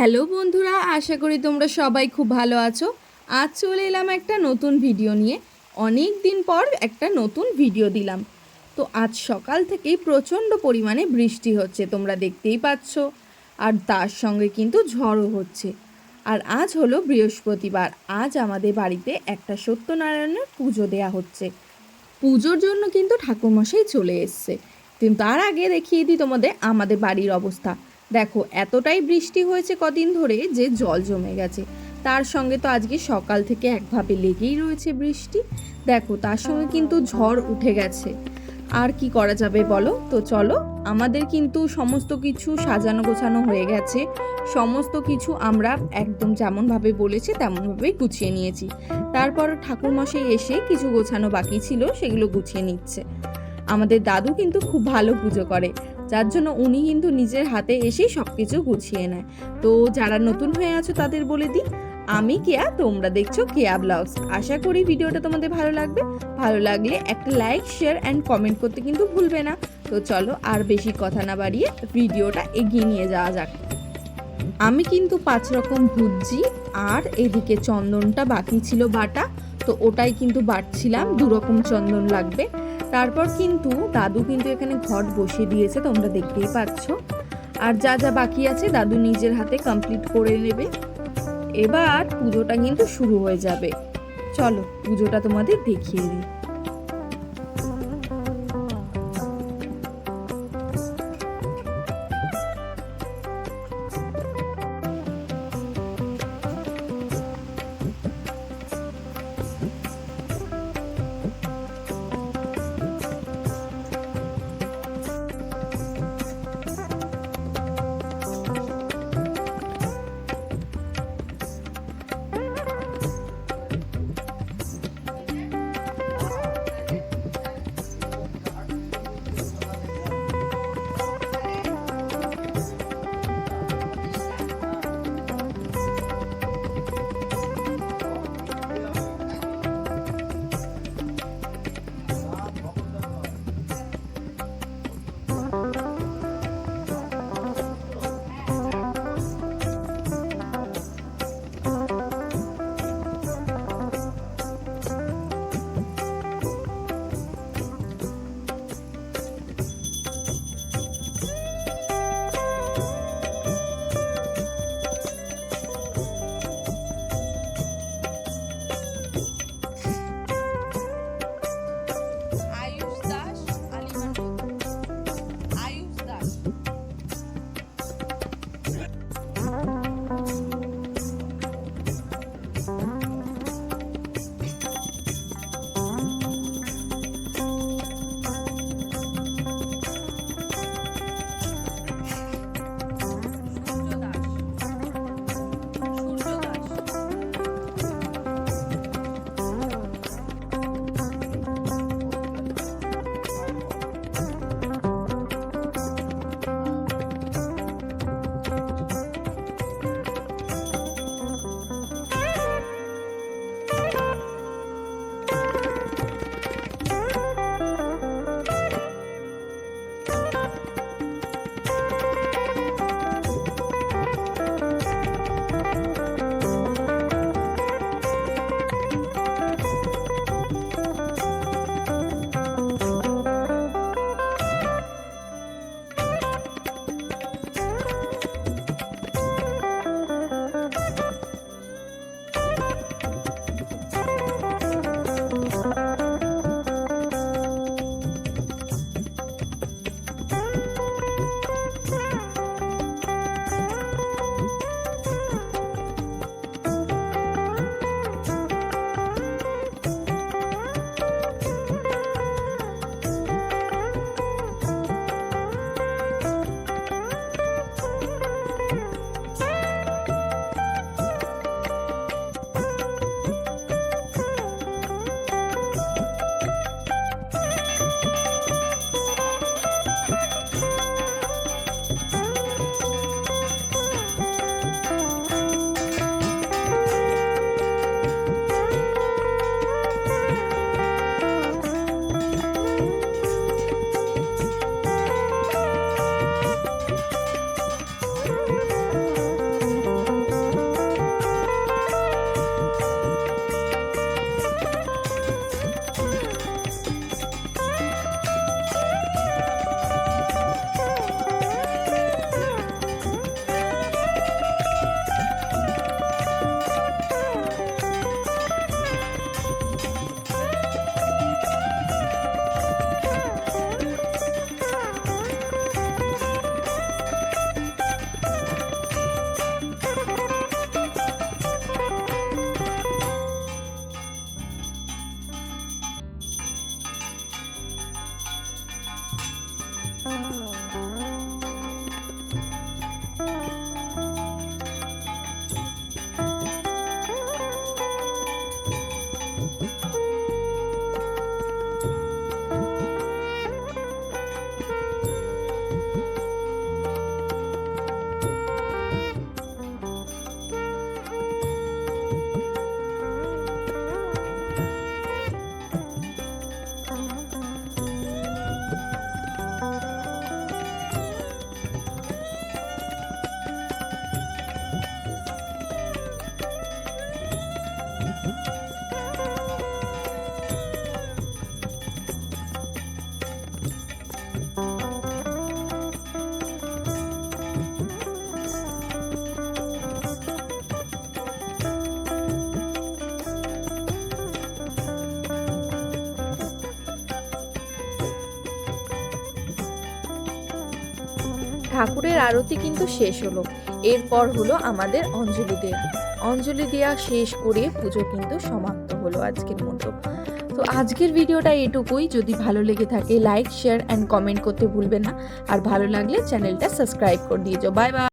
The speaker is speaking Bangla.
হ্যালো বন্ধুরা, আশা করি তোমরা সবাই খুব ভালো আছো। আজ চলে এলাম একটা নতুন ভিডিও নিয়ে। অনেক দিন পর একটা নতুন ভিডিও দিলাম। তো আজ সকাল থেকেই প্রচণ্ড পরিমাণে বৃষ্টি হচ্ছে, তোমরা দেখতেই পাচ্ছ। আর তার সঙ্গে কিন্তু ঝড়ও হচ্ছে। আর আজ হলো বৃহস্পতিবার। আজ আমাদের বাড়িতে একটা সত্যনারায়ণের পুজো দেয়া হচ্ছে। পুজোর জন্য কিন্তু ঠাকুরমশাই চলে এসছে। কিন্তু তার আগে দেখিয়ে দিই তোমাদের আমাদের বাড়ির অবস্থা। দেখো, এতটাই বৃষ্টি হয়েছে কদিন ধরে যে জল জমে গেছে। তার সঙ্গে তো আজকে সকাল থেকে একভাবে লেগেই রয়েছে বৃষ্টি। দেখো, তার সঙ্গে কিন্তু ঝড় উঠে গেছে। আর কি করা যাবে বলো? তো চলো, আমাদের কিন্তু সমস্ত কিছু সাজানো গোছানো হয়ে গেছে। সমস্ত কিছু আমরা একদম যেমনভাবে বলেছি তেমনভাবেই গুছিয়ে নিয়েছি। তারপর ঠাকুরমশাই এসে কিছু গোছানো বাকি ছিল, সেগুলো গুছিয়ে নিচ্ছে। আমাদের দাদু কিন্তু খুব ভালো পুজো করে, যার জন্য উনি কিন্তু নিজের হাতে এসেই সব কিছু গুছিয়ে নেয়। তো যারা নতুন হয়ে আছো তাদের বলে দিই, আমি কেয়া, তোমরা দেখছো কেয়া ব্লগস। আশা করি ভিডিওটা তোমাদের ভালো লাগবে। ভালো লাগলে একটা লাইক, শেয়ার অ্যান্ড কমেন্ট করতে কিন্তু ভুলবে না। তো চলো, আর বেশি কথা না বাড়িয়ে ভিডিওটা এগিয়ে নিয়ে যাওয়া যাক। আমি কিন্তু 5 রকম ভুজি আর এদিকে চন্দনটা বাকি ছিল বাটা, তো ওটাই কিন্তু বাটছিলাম। 2 রকম চন্দন লাগবে। তারপর কিন্তু দাদু কিন্তু এখানে ঘট বসিয়ে দিয়েছে, তোমরা দেখতেই পাচ্ছ। আর যা যা বাকি আছে দাদু নিজের হাতে কমপ্লিট করে নেবে। এবার পুজোটা কিন্তু শুরু হয়ে যাবে। চলো পুজোটা তোমাদের দেখিয়ে দিই। ঠাকুরের আরতি কিন্তু শেষ হলো। এরপর হলো আমাদের অঞ্জলি দেওয়া। অঞ্জলি দেওয়া শেষ করে পুজো কিন্তু সমাপ্ত হলো আজকের মতো। তো আজকের ভিডিওটা এটুকুই। যদি ভালো লেগে থাকে লাইক, শেয়ার অ্যান্ড কমেন্ট করতে ভুলবেন না। আর ভালো লাগলে চ্যানেলটা সাবস্ক্রাইব করে দিয়েছো। Bye bye.